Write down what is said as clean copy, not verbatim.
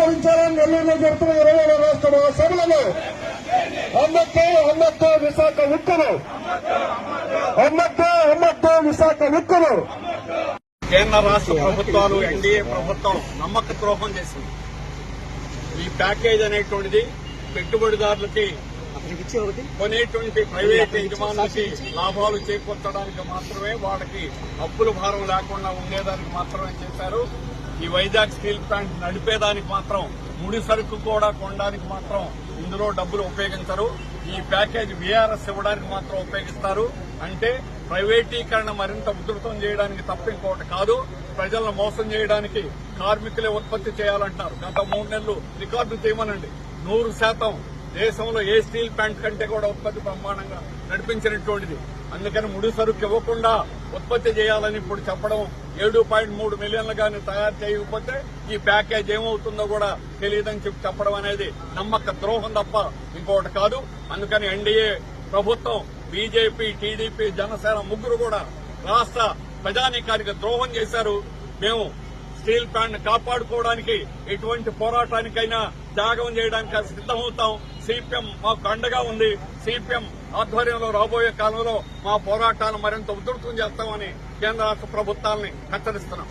ఆవిష్కరించాలని నెల్లూరులో జరుగుతున్న 20వ రాష్ట్ర మహాసభలలో అమ్మతో విశాఖ ఉక్కును, అమ్మతో విశాఖ ఉక్కును. కేంద్ర రాష్ట్ర ప్రభుత్వాలు ఎన్డీఏ ప్రభుత్వం నమ్మక ద్రోహం చేసింది. ఈ ప్యాకేజ్ అనేటువంటిది పెట్టుబడిదారులకి కొనేటువంటి ప్రైవేట్ యజమానులకి లాభాలు చేకూర్చడానికి మాత్రమే, వాళ్ళకి అప్పుల భారం లేకుండా ఉండేదానికి మాత్రమే చేశారు. ఈ వైజాగ్ స్టీల్ ప్లాంట్ నడిపేదానికి మాత్రం ముడి సరుకు కూడా కొనడానికి మాత్రం ఇందులో డబ్బులు ఉపయోగించరు. ఈ ప్యాకేజ్ వీఆర్ఎస్ ఇవ్వడానికి మాత్రం ఉపయోగిస్తారు. అంటే ప్రైవేటీకరణ మరింత ఉధృతం చేయడానికి తప్ప ఇంకోటి కాదు. ప్రజలను మోసం చేయడానికి కార్మికులే ఉత్పత్తి చేయాలంటున్నారు. గత 3 నెలలు రికార్డు చేయమనండి. 100% దేశంలో ఏ స్టీల్ ప్లాంట్ కంటే కూడా ఉత్పత్తి బ్రహ్మాండంగా నడిపించినటువంటిది. అందుకని ముడి సరుకు ఇవ్వకుండా ఉత్పత్తి చేయాలని ఇప్పుడు చెప్పడం, 7.3 మిలియన్లు గాని తయారు చేయకపోతే ఈ ప్యాకేజ్ ఏమవుతుందో కూడా తెలియదని చెప్పడం అనేది నమ్మక ద్రోహం తప్ప ఇంకోటి కాదు. అందుకని ఎన్డీఏ ప్రభుత్వం, బీజేపీ, టీడీపీ, జనసేన ముగ్గురు కూడా రాష్ట్ర ప్రజానీకానికి ద్రోహం చేశారు. మేము స్టీల్ ప్లాంట్ కాపాడుకోవడానికి ఎటువంటి పోరాటానికైనా త్యాగం చేయడానికి సిద్దమవుతాం. సిపిఎం మాకు అండగా ఉంది. సిపిఎం ఆధ్వర్యంలో రాబోయే కాలంలో మా పోరాటాలను మరింత ఉధృతం చేస్తామని కేంద్ర రాష్ట్ర ప్రభుత్వాలని హెచ్చరిస్తున్నాం.